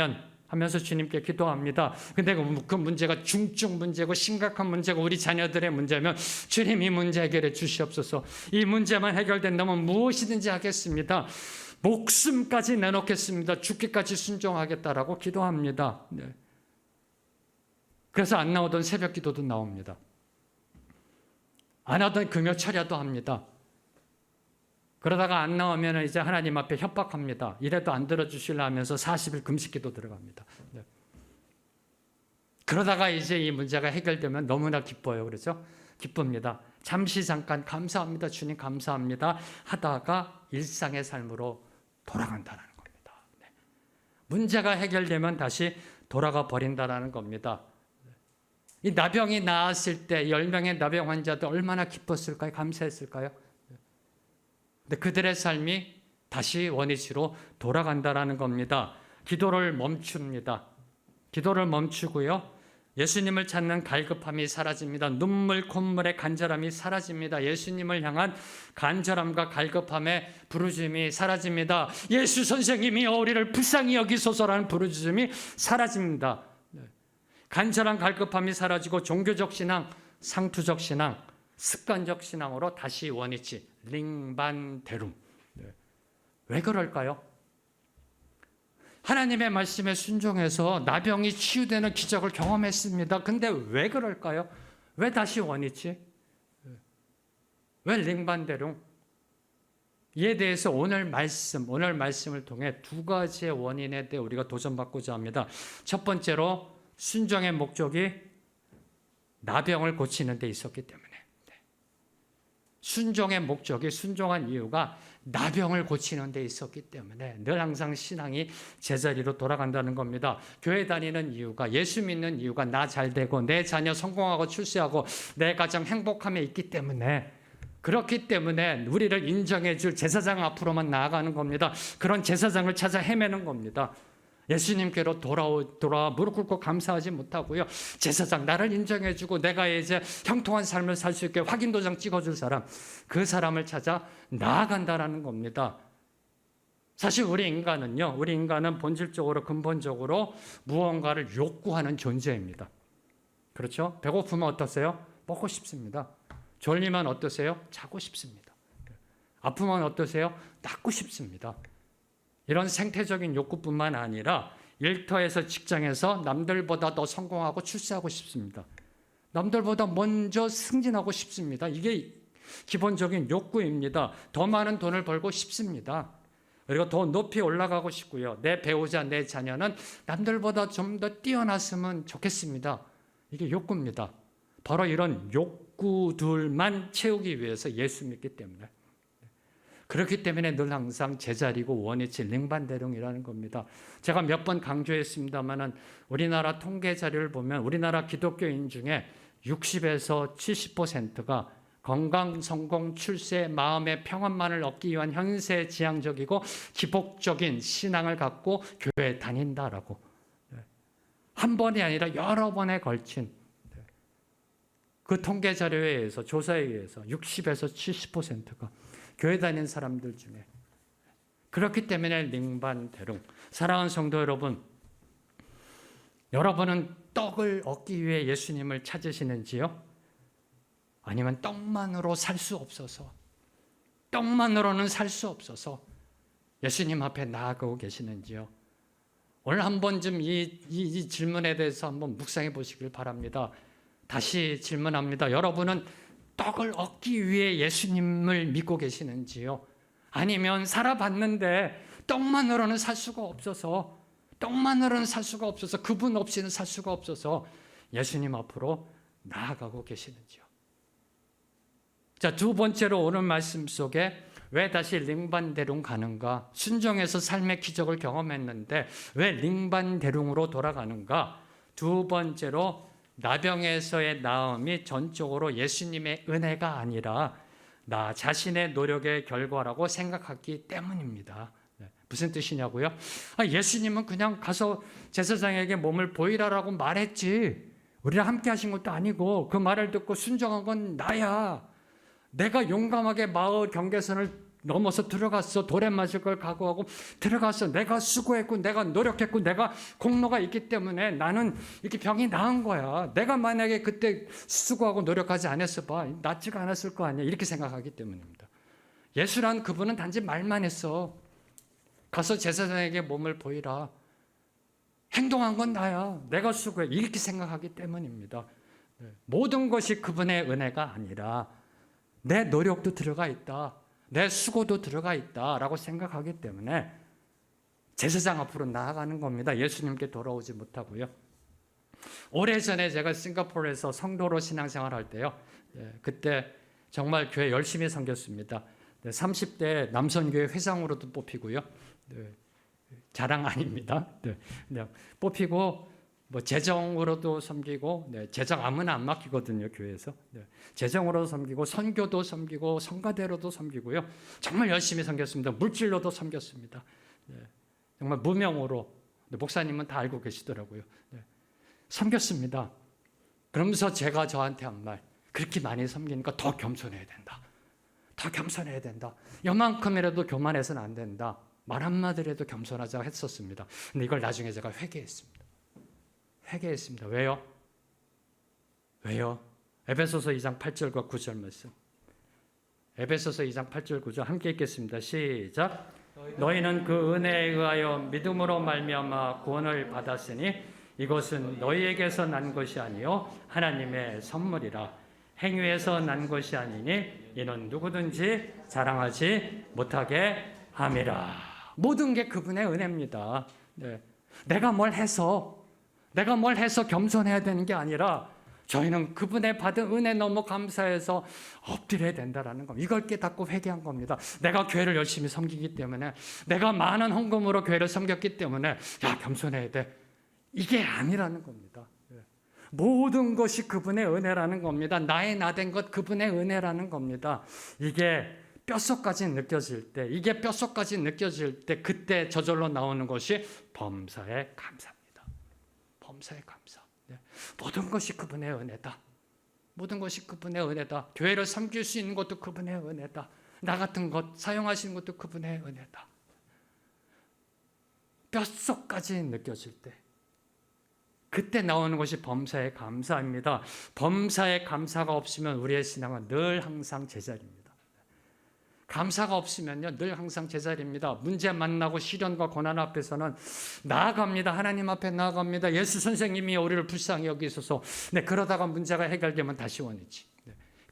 [SPEAKER 1] 하면서 주님께 기도합니다. 근데 그 문제가 중증 문제고 심각한 문제고 우리 자녀들의 문제면 주님 이 문제 해결해 주시옵소서. 이 문제만 해결된다면 무엇이든지 하겠습니다. 목숨까지 내놓겠습니다. 죽기까지 순종하겠다라고 기도합니다. 그래서 안 나오던 새벽 기도도 나옵니다. 안 하던 금요 철야도 합니다. 그러다가 안 나오면 이제 하나님 앞에 협박합니다. 이래도 안 들어주실라 하면서 40일 금식기도 들어갑니다. 그러다가 이제 이 문제가 해결되면 너무나 기뻐요. 그렇죠? 기쁩니다. 잠시 잠깐 감사합니다. 주님 감사합니다. 하다가 일상의 삶으로 돌아간다는 겁니다. 문제가 해결되면 다시 돌아가 버린다는 겁니다. 이 나병이 나았을 때 10명의 나병 환자들 얼마나 기뻤을까요? 감사했을까요? 근데 그들의 삶이 다시 원위치로 돌아간다는 겁니다. 기도를 멈춥니다. 기도를 멈추고요. 예수님을 찾는 갈급함이 사라집니다. 눈물, 콧물의 간절함이 사라집니다. 예수님을 향한 간절함과 갈급함의 부르짖음이 사라집니다. 예수 선생님이여 우리를 불쌍히 여기소서라는 부르짖음이 사라집니다. 간절한 갈급함이 사라지고 종교적 신앙, 상투적 신앙, 습관적 신앙으로 다시 원위치, 링반데룸. 왜 그럴까요? 하나님의 말씀에 순종해서 나병이 치유되는 기적을 경험했습니다. 근데 왜 그럴까요? 왜 다시 원위치? 왜 링반데룸? 이에 대해서 오늘 말씀을 통해 두 가지의 원인에 대해 우리가 도전받고자 합니다. 첫 번째로 순종의 목적이 나병을 고치는 데 있었기 때문에. 순종의 목적이, 순종한 이유가 나병을 고치는 데 있었기 때문에 늘 항상 신앙이 제자리로 돌아간다는 겁니다. 교회 다니는 이유가, 예수 믿는 이유가 나 잘 되고 내 자녀 성공하고 출세하고 내 가정 행복함에 있기 때문에, 그렇기 때문에 우리를 인정해 줄 제사장 앞으로만 나아가는 겁니다. 그런 제사장을 찾아 헤매는 겁니다. 예수님께로 돌아와 무릎 꿇고 감사하지 못하고요. 제사장 나를 인정해 주고 내가 이제 형통한 삶을 살 수 있게 확인도장 찍어줄 사람, 그 사람을 찾아 나아간다라는 겁니다. 사실 우리 인간은 본질적으로 근본적으로 무언가를 욕구하는 존재입니다. 그렇죠? 배고프면 어떠세요? 먹고 싶습니다. 졸리면 어떠세요? 자고 싶습니다. 아프면 어떠세요? 낫고 싶습니다. 이런 생태적인 욕구뿐만 아니라 일터에서, 직장에서 남들보다 더 성공하고 출세하고 싶습니다. 남들보다 먼저 승진하고 싶습니다. 이게 기본적인 욕구입니다. 더 많은 돈을 벌고 싶습니다. 그리고 더 높이 올라가고 싶고요. 내 배우자, 내 자녀는 남들보다 좀 더 뛰어났으면 좋겠습니다. 이게 욕구입니다. 바로 이런 욕구들만 채우기 위해서 예수 믿기 때문에, 그렇기 때문에 늘 항상 제자리고 원위치 링반대롱이라는 겁니다. 제가 몇 번 강조했습니다마는 우리나라 통계 자료를 보면 우리나라 기독교인 중에 60에서 70%가 건강, 성공, 출세, 마음의 평안만을 얻기 위한 현세지향적이고 기복적인 신앙을 갖고 교회에 다닌다라고. 한 번이 아니라 여러 번에 걸친 그 통계 자료에 의해서, 조사에 의해서 60에서 70%가 교회 다니는 사람들 중에. 그렇기 때문에 링반대롱. 사랑하는 성도 여러분, 여러분은 떡을 얻기 위해 예수님을 찾으시는지요? 아니면 떡만으로 살 수 없어서, 떡만으로는 살 수 없어서 예수님 앞에 나아가고 계시는지요? 오늘 한 번쯤 이 질문에 대해서 한번 묵상해 보시길 바랍니다. 다시 질문합니다. 여러분은 떡을 얻기 위해 예수님을 믿고 계시는지요? 아니면 살아봤는데 떡만으로는 살 수가 없어서, 그분 없이는 살 수가 없어서 예수님 앞으로 나아가고 계시는지요? 자, 두 번째로 오늘 말씀 속에 왜 다시 링반대롱 가는가? 순종해서 삶의 기적을 경험했는데 왜 링반대롱으로 돌아가는가? 두 번째로 나병에서의 나음이 전적으로 예수님의 은혜가 아니라 나 자신의 노력의 결과라고 생각했기 때문입니다. 무슨 뜻이냐고요? 예수님은 그냥 가서 제사장에게 몸을 보이라라고 말했지, 우리랑 함께 하신 것도 아니고 그 말을 듣고 순종한 건 나야. 내가 용감하게 마을 경계선을 넘어서 들어갔어. 돌에 맞을 걸 각오하고 들어갔어. 내가 수고했고 내가 노력했고 내가 공로가 있기 때문에 나는 이렇게 병이 나은 거야. 내가 만약에 그때 수고하고 노력하지 않았어 봐, 낫지가 않았을 거 아니야. 이렇게 생각하기 때문입니다. 예수란 그분은 단지 말만 했어. 가서 제사장에게 몸을 보이라. 행동한 건 나야. 내가 수고해. 이렇게 생각하기 때문입니다. 모든 것이 그분의 은혜가 아니라 내 노력도 들어가 있다, 내 수고도 들어가 있다라고 생각하기 때문에 제사장 앞으로 나아가는 겁니다. 예수님께 돌아오지 못하고요. 오래전에 제가 싱가포르에서 성도로 신앙생활 할 때요, 그때 정말 교회 열심히 섬겼습니다. 30대 남선교회 회장으로도 뽑히고요. 자랑 아닙니다. 뽑히고 뭐 재정으로도 섬기고, 재정 아무나 안 맡기거든요, 교회에서. 재정으로도 섬기고, 선교도 섬기고, 성가대로도 섬기고요. 정말 열심히 섬겼습니다. 물질로도 섬겼습니다. 정말 무명으로. 목사님은 다 알고 계시더라고요. 섬겼습니다. 그러면서 제가 저한테 한 말, 그렇게 많이 섬기니까 더 겸손해야 된다. 더 겸손해야 된다. 요만큼이라도 교만해서는 안 된다. 말 한마디라도 겸손하자고 했었습니다. 근데 이걸 나중에 제가 회개했습니다. 왜요? 에베소서 2장 8절과 9절 말씀. 에베소서 2장 8절 9절 함께 읽겠습니다. 시작. 너희는 그 은혜에 의하여 믿음으로 말미암아 구원을 받았으니 이것은 너희에게서 난 것이 아니요 하나님의 선물이라. 행위에서 난 것이 아니니 이는 누구든지 자랑하지 못하게 함이라. 모든 게 그분의 은혜입니다. 내가 뭘 해서 겸손해야 되는 게 아니라 저희는 그분의 받은 은혜 너무 감사해서 엎드려야 된다라는 겁니다. 이걸 깨닫고 회개한 겁니다. 내가 교회를 열심히 섬기기 때문에, 내가 많은 헌금으로 교회를 섬겼기 때문에 야, 겸손해야 돼. 이게 아니라는 겁니다. 모든 것이 그분의 은혜라는 겁니다. 나의 나된 것 그분의 은혜라는 겁니다. 이게 뼛속까지 느껴질 때, 이게 뼛속까지 느껴질 때 그때 저절로 나오는 것이 범사의 감사입니다. 범사의 감사. 모든 것이 그분의 은혜다. 모든 것이 그분의 은혜다. 교회를 섬길 수 있는 것도 그분의 은혜다. 나 같은 것 사용하시는 것도 그분의 은혜다. 뼛속까지 느껴질 때 그때 나오는 것이 범사의 감사입니다. 범사의 감사가 없으면 우리의 신앙은 늘 항상 제자리입니다. 감사가 없으면요, 늘 항상 제자리입니다. 문제 만나고 시련과 고난 앞에서는 나아갑니다. 하나님 앞에 나아갑니다. 예수 선생님이 우리를 불쌍히 여기셔서 그러다가 문제가 해결되면 다시 원이지.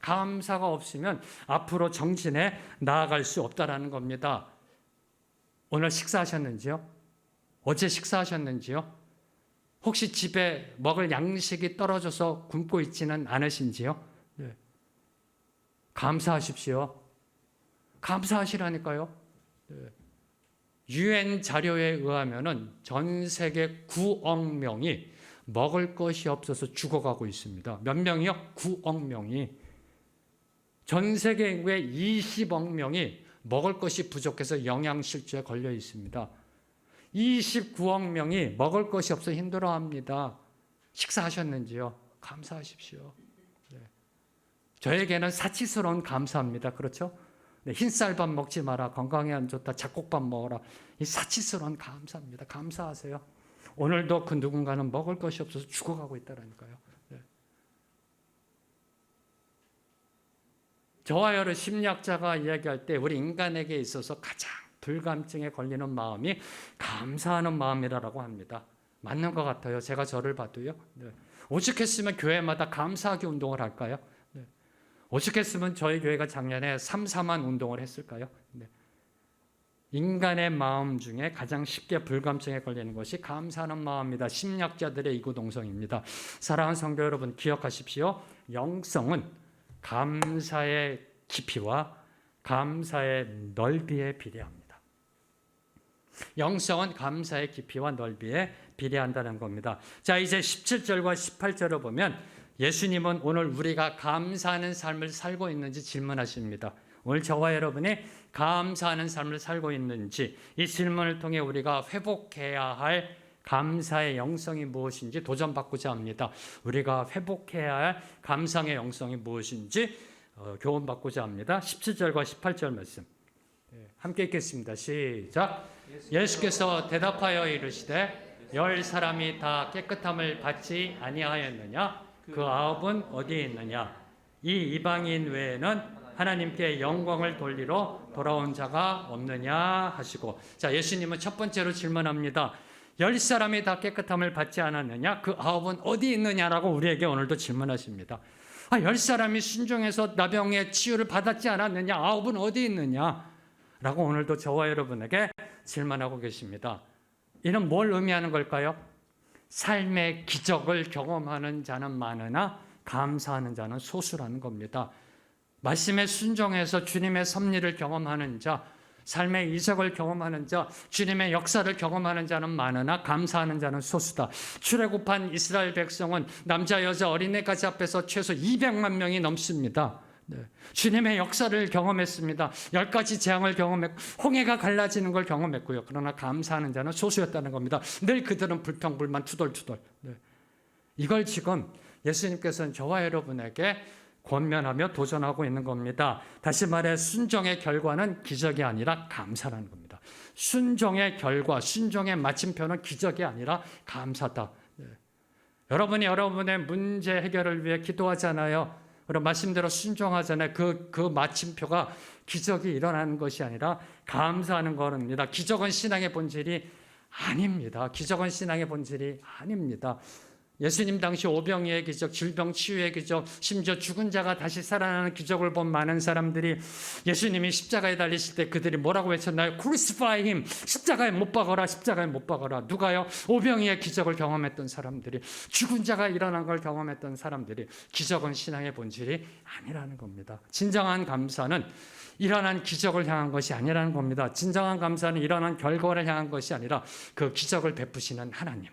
[SPEAKER 1] 감사가 없으면 앞으로 정진에 나아갈 수 없다라는 겁니다. 오늘 식사하셨는지요? 어제 식사하셨는지요? 혹시 집에 먹을 양식이 떨어져서 굶고 있지는 않으신지요? 감사하십시오. 감사하시라니까요. UN 자료에 의하면은 전 세계 9억 명이 먹을 것이 없어서 죽어가고 있습니다. 몇 명이요? 9억 명이. 전 세계 인구의 20억 명이 먹을 것이 부족해서 영양실조에 걸려 있습니다. 29억 명이 먹을 것이 없어 힘들어합니다. 식사하셨는지요? 감사하십시오. 저에게는 사치스러운 감사합니다. 그렇죠? 흰쌀밥 먹지 마라. 건강에 안 좋다. 잡곡밥 먹어라. 이 사치스러운 감사입니다. 감사하세요. 오늘도 그 누군가는 먹을 것이 없어서 죽어가고 있다라니까요. 저와 여러 심리학자가 이야기할 때 우리 인간에게 있어서 가장 불감증에 걸리는 마음이 감사하는 마음이라고 합니다. 맞는 것 같아요. 제가 저를 봐도요. 오죽했으면 교회마다 감사하기 운동을 할까요? 오죽했으면 저희 교회가 작년에 3.4만 운동을 했을까요? 인간의 마음 중에 가장 쉽게 불감증에 걸리는 것이 감사하는 마음입니다. 심리학자들의 이구동성입니다. 사랑하는 성도 여러분, 기억하십시오. 영성은 감사의 깊이와 감사의 넓이에 비례합니다. 영성은 감사의 깊이와 넓이에 비례한다는 겁니다. 자, 이제 17절과 18절을 보면 예수님은 오늘 우리가 감사하는 삶을 살고 있는지 질문하십니다. 오늘 저와 여러분이 감사하는 삶을 살고 있는지 이 질문을 통해 우리가 회복해야 할 감사의 영성이 무엇인지 도전받고자 합니다. 우리가 회복해야 할 감사의 영성이 무엇인지 교훈받고자 합니다. 17절과 18절 말씀 함께 읽겠습니다. 시작. 예수께서 대답하여 이르시되 10사람이 다 깨끗함을 받지 아니하였느냐? 그 9은 어디에 있느냐? 이 이방인 외에는 하나님께 영광을 돌리러 돌아온 자가 없느냐 하시고, 자, 예수님은 첫 번째로 질문합니다. 10사람이 다 깨끗함을 받지 않았느냐? 그 9은 어디 있느냐라고 우리에게 오늘도 질문하십니다. 10사람이 순종해서 나병의 치유를 받았지 않았느냐? 9은 어디 있느냐? 라고 오늘도 저와 여러분에게 질문하고 계십니다. 이는 뭘 의미하는 걸까요? 삶의 기적을 경험하는 자는 많으나 감사하는 자는 소수라는 겁니다. 말씀에 순종해서 주님의 섭리를 경험하는 자, 삶의 이적을 경험하는 자, 주님의 역사를 경험하는 자는 많으나 감사하는 자는 소수다. 출애굽한 이스라엘 백성은 남자, 여자, 어린애까지 합해서 최소 200만 명이 넘습니다. 주님의 역사를 경험했습니다. 10가지 재앙을 경험했고 홍해가 갈라지는 걸 경험했고요. 그러나 감사하는 자는 소수였다는 겁니다. 늘 그들은 불평불만 투덜투덜. 이걸 지금 예수님께서는 저와 여러분에게 권면하며 도전하고 있는 겁니다. 다시 말해 순종의 결과는 기적이 아니라 감사라는 겁니다. 순종의 결과, 순종의 마침표는 기적이 아니라 감사다. 여러분이 여러분의 문제 해결을 위해 기도하잖아요. 그럼 말씀대로 순종하잖아요. 그 마침표가 기적이 일어나는 것이 아니라 감사하는 겁니다. 기적은 신앙의 본질이 아닙니다. 기적은 신앙의 본질이 아닙니다. 예수님 당시 오병이의 기적, 질병 치유의 기적, 심지어 죽은 자가 다시 살아나는 기적을 본 많은 사람들이 예수님이 십자가에 달리실 때 그들이 뭐라고 외쳤나요? Crucify him! 십자가에 못 박아라, 십자가에 못 박아라. 누가요? 오병이의 기적을 경험했던 사람들이, 죽은 자가 일어난 걸 경험했던 사람들이. 기적은 신앙의 본질이 아니라는 겁니다. 진정한 감사는 일어난 기적을 향한 것이 아니라는 겁니다. 진정한 감사는 일어난 결과를 향한 것이 아니라 그 기적을 베푸시는 하나님,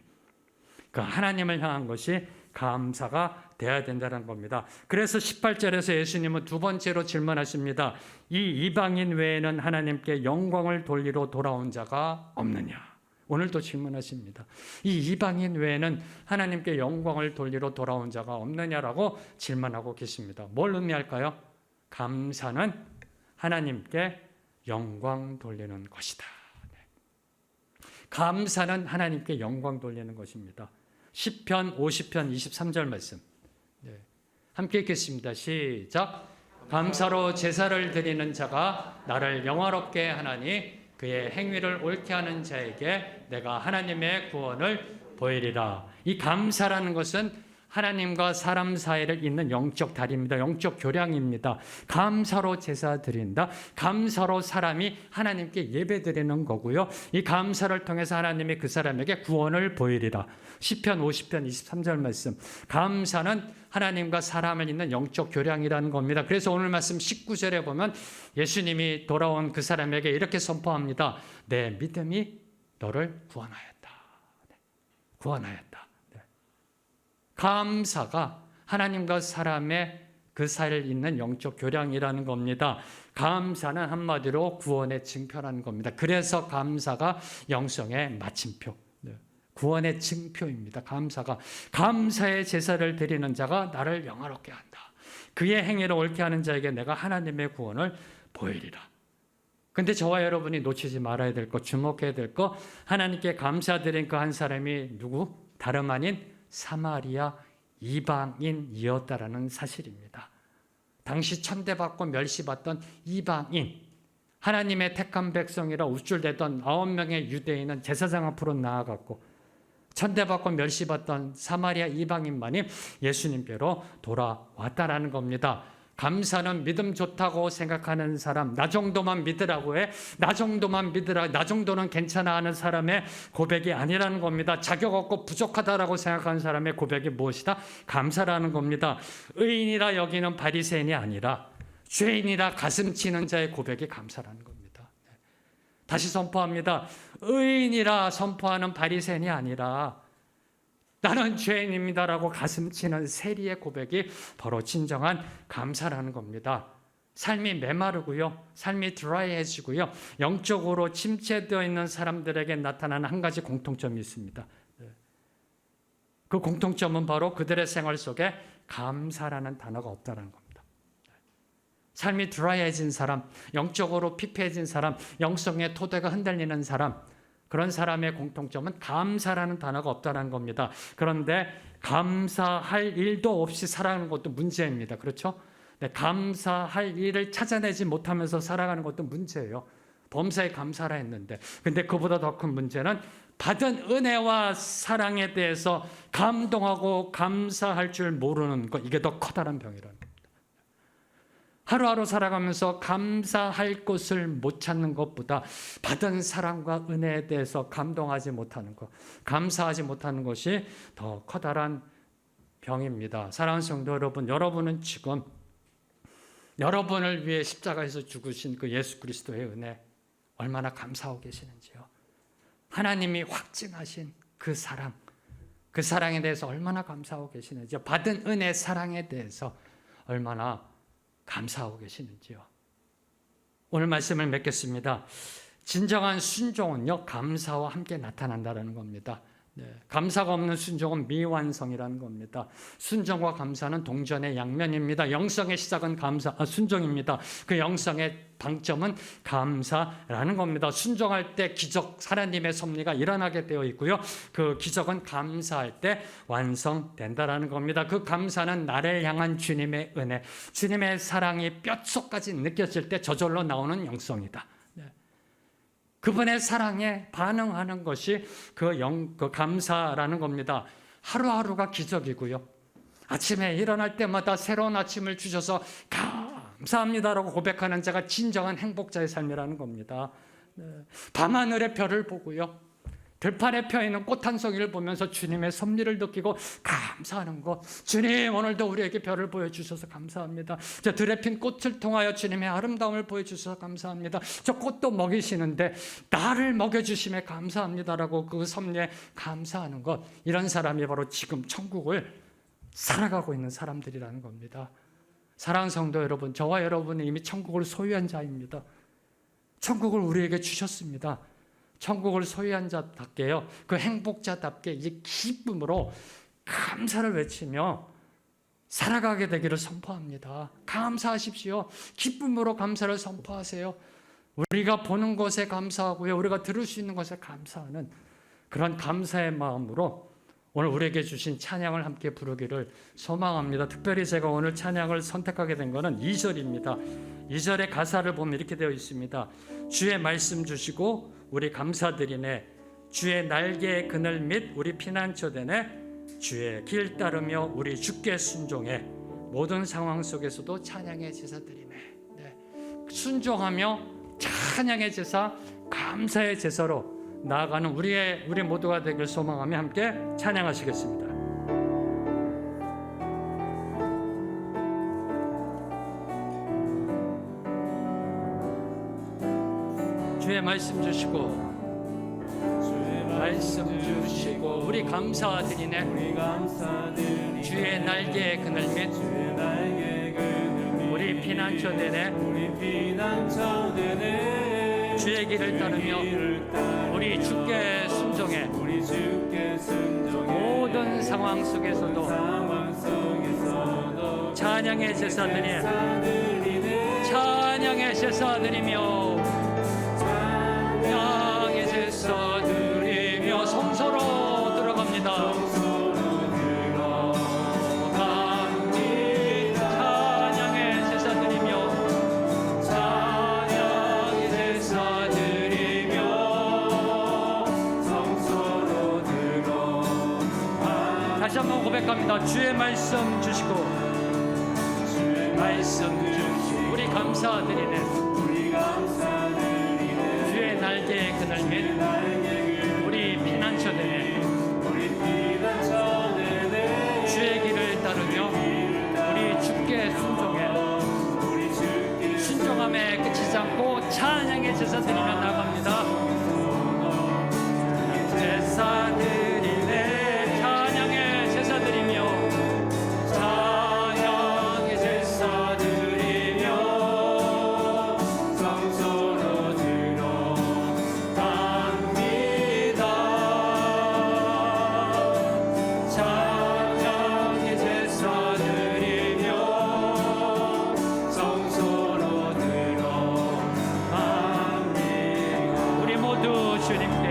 [SPEAKER 1] 그 하나님을 향한 것이 감사가 되어야 된다는 겁니다. 그래서 18절에서 예수님은 두 번째로 질문하십니다. 이 이방인 외에는 하나님께 영광을 돌리러 돌아온 자가 없느냐? 오늘도 질문하십니다. 이 이방인 외에는 하나님께 영광을 돌리러 돌아온 자가 없느냐라고 질문하고 계십니다. 뭘 의미할까요? 감사는 하나님께 영광 돌리는 것이다. 감사는 하나님께 영광 돌리는 것입니다. 시편 50편 23절 말씀. 함께 읽겠습니다. 시작. 감사로 제사를 드리는 자가 나를 영화롭게 하나니 그의 행위를 옳게 하는 자에게 내가 하나님의 구원을 보이리라. 이 감사라는 것은 하나님과 사람 사이를 잇는 영적 다리입니다. 영적 교량입니다. 감사로 제사 드린다. 감사로 사람이 하나님께 예배 드리는 거고요. 이 감사를 통해서 하나님이 그 사람에게 구원을 보이리라. 시편 50편 23절 말씀. 감사는 하나님과 사람을 잇는 영적 교량이라는 겁니다. 그래서 오늘 말씀 19절에 보면 예수님이 돌아온 그 사람에게 이렇게 선포합니다. 내 믿음이 너를 구원하였다. 구원하였다. 감사가 하나님과 사람의 그 사이를 잇는 영적 교량이라는 겁니다. 감사는 한마디로 구원의 증표라는 겁니다. 그래서 감사가 영성의 마침표, 구원의 증표입니다. 감사가. 감사의 제사를 드리는 자가 나를 영화롭게 한다. 그의 행위를 옳게 하는 자에게 내가 하나님의 구원을 보이리라. 근데 저와 여러분이 놓치지 말아야 될 것, 주목해야 될 것, 하나님께 감사드린 그 한 사람이 누구? 다름 아닌 사마리아 이방인이었다라는 사실입니다. 당시 천대받고 멸시받던 이방인, 하나님의 택한 백성이라 우쭐대던 9명의 유대인은 제사장 앞으로 나아갔고 천대받고 멸시받던 사마리아 이방인만이 예수님께로 돌아왔다라는 겁니다. 감사는 믿음 좋다고 생각하는 사람, 나 정도만 믿으라고 해, 나 정도만 믿으라, 나 정도는 괜찮아 하는 사람의 고백이 아니라는 겁니다. 자격 없고 부족하다라고 생각하는 사람의 고백이 무엇이다? 감사라는 겁니다. 의인이라 여기는 바리새인이 아니라 죄인이라 가슴 치는 자의 고백이 감사라는 겁니다. 다시 선포합니다. 의인이라 선포하는 바리새인이 아니라 나는 죄인입니다라고 가슴 치는 세리의 고백이 바로 진정한 감사라는 겁니다. 삶이 메마르고요. 삶이 드라이해지고요. 영적으로 침체되어 있는 사람들에게 나타나는 한 가지 공통점이 있습니다. 그 공통점은 바로 그들의 생활 속에 감사라는 단어가 없다는 겁니다. 삶이 드라이해진 사람, 영적으로 피폐해진 사람, 영성의 토대가 흔들리는 사람, 그런 사람의 공통점은 감사라는 단어가 없다는 겁니다. 그런데 감사할 일도 없이 살아가는 것도 문제입니다. 그렇죠? 네, 감사할 일을 찾아내지 못하면서 살아가는 것도 문제예요. 범사에 감사라 했는데. 근데 그보다 더 큰 문제는 받은 은혜와 사랑에 대해서 감동하고 감사할 줄 모르는 것, 이게 더 커다란 병이라는 겁니다. 하루하루 살아가면서 감사할 것을 못 찾는 것보다 받은 사랑과 은혜에 대해서 감동하지 못하는 것, 감사하지 못하는 것이 더 커다란 병입니다. 사랑하는 성도 여러분, 여러분은 지금 여러분을 위해 십자가에서 죽으신 그 예수 그리스도의 은혜 얼마나 감사하고 계시는지요. 하나님이 확증하신 그 사랑, 그 사랑에 대해서 얼마나 감사하고 계시는지요. 받은 은혜, 사랑에 대해서 얼마나 감사하고 계시는지요. 오늘 말씀을 맺겠습니다. 진정한 순종은요, 감사와 함께 나타난다는 겁니다. 감사가 없는 순종은 미완성이라는 겁니다. 순종과 감사는 동전의 양면입니다. 영성의 시작은 순종입니다. 그 영성의 방점은 감사라는 겁니다. 순종할 때 기적, 하나님의 섭리가 일어나게 되어 있고요. 그 기적은 감사할 때 완성된다라는 겁니다. 그 감사는 나를 향한 주님의 은혜, 주님의 사랑이 뼛속까지 느껴질 때 저절로 나오는 영성이다. 그분의 사랑에 반응하는 것이 그 감사라는 겁니다. 하루하루가 기적이고요. 아침에 일어날 때마다 새로운 아침을 주셔서 감사합니다라고 고백하는 자가 진정한 행복자의 삶이라는 겁니다. 밤하늘의 별을 보고요, 들판에 펴있는 꽃 한 송이를 보면서 주님의 섭리를 느끼고 감사하는 것. 주님, 오늘도 우리에게 별을 보여주셔서 감사합니다. 저 들에 핀 꽃을 통하여 주님의 아름다움을 보여주셔서 감사합니다. 저 꽃도 먹이시는데 나를 먹여주심에 감사합니다라고 그 섭리에 감사하는 것. 이런 사람이 바로 지금 천국을 살아가고 있는 사람들이라는 겁니다. 사랑하는 성도 여러분, 저와 여러분은 이미 천국을 소유한 자입니다. 천국을 우리에게 주셨습니다. 천국을 소유한 자답게요, 그 행복자답게 이제 기쁨으로 감사를 외치며 살아가게 되기를 선포합니다. 감사하십시오. 기쁨으로 감사를 선포하세요. 우리가 보는 것에 감사하고요, 우리가 들을 수 있는 것에 감사하는 그런 감사의 마음으로 오늘 우리에게 주신 찬양을 함께 부르기를 소망합니다. 특별히 제가 오늘 찬양을 선택하게 된 것은 2절입니다. 2절의 가사를 보면 이렇게 되어 있습니다. 주의 말씀 주시고 우리 감사드리네. 주의 날개의 그늘 및 우리 피난처 되네. 주의 길 따르며 우리 주께 순종해. 모든 상황 속에서도 찬양의 제사 드리네. 네. 순종하며 찬양의 제사, 감사의 제사로 나아가는 우리 모두가 되길 소망하며 함께 찬양하시겠습니다. 주의 말씀 주시고 우리 감사드리네. 주의 날개의 그늘 및 우리 피난처 되네. 주의 길을 따르며 우리 주께 순종해. 모든 상황 속에서도 찬양의 제사 드리네. 찬양의 제사 드리며 찬양의 제사 드리며 성소로 들어갑니다. 찬양의 제사 드리며 찬양의 제사 드리며 성소로 들어가. 다시 한번 고백합니다. 주의 말씀 주시고 주의 말씀 주시고 우리 감사드리네. 주의 날개의 그늘 및 우리 피난처 되네. 주의 길을 따르며 우리 주께 순종해. 순종함에 그치지 않고 찬양의 제사 드리며 나갑니다. 제사 드리네. 찬양의 제사 드리며 찬양의 제사 드리며 성소로 들어갑니다. 찬양의 제사 드리며 성소로 들어갑니다. 우리 모두 주님께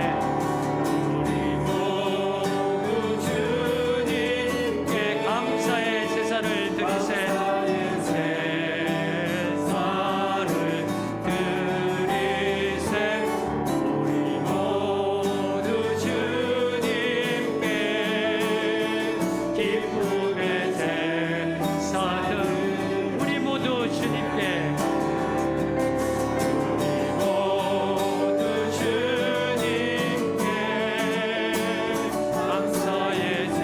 [SPEAKER 1] 감사의 제사를 드리세. 제사를 드리세. 우리 모두 주님께 기쁨의 제사들. 우리 모두 주님께 감사의 제사를 드리세.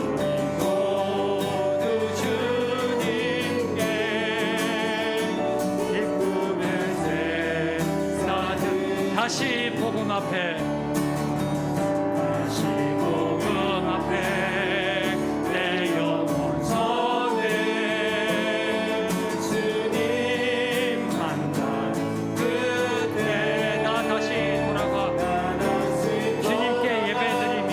[SPEAKER 1] 우리 모두 주님께 기쁨의 제사들. 다시 복음 앞에 내 영혼 선해. 주님 만난 그때 나 다시 돌아가 주님께 예배드리며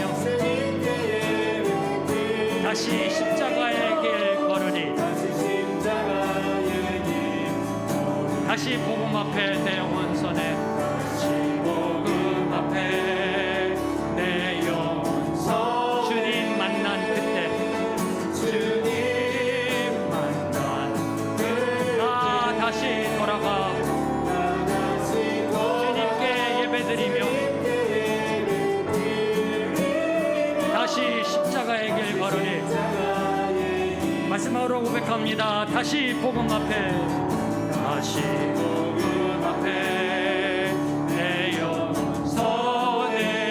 [SPEAKER 1] 다시 십자가의 길 걸으리. 다시 복음 앞에 내 영혼 선해. 복음 앞에 내 영혼 선. 주님 만난 그때 주님 만난 그때 나 다시 돌아가 주님께 예배드리며 다시 십자가의 길 걸으니. 마지막으로 고백합니다. 다시 복음 앞에, 다시 복음 앞에 내 영혼 서네.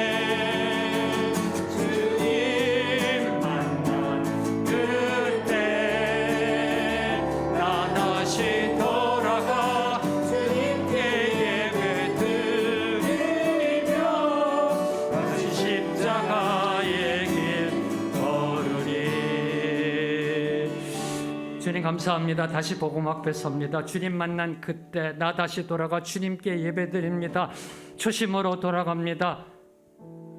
[SPEAKER 1] 주님 만난 그때 나 다시 돌아가 주님께 예배 드리며 다시 십자가의 길 걸으리. 주님 감사합니다. 다시 복음 앞에 섭니다. 주님 만난 그때 나 다시 돌아가 주님께 예배드립니다. 초심으로 돌아갑니다.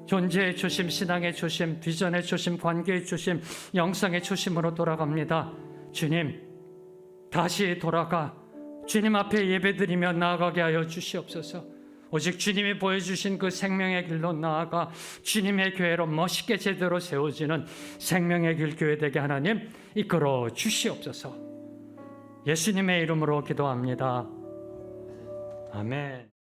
[SPEAKER 1] 존재의 초심, 신앙의 초심, 비전의 초심, 관계의 초심, 영성의 초심으로 돌아갑니다. 주님, 다시 돌아가 주님 앞에 예배드리며 나아가게 하여 주시옵소서. 오직 주님이 보여주신 그 생명의 길로 나아가 주님의 교회로 멋있게 제대로 세워지는 생명의 길 교회 되게 하나님 이끌어 주시옵소서. 예수님의 이름으로 기도합니다. 아멘.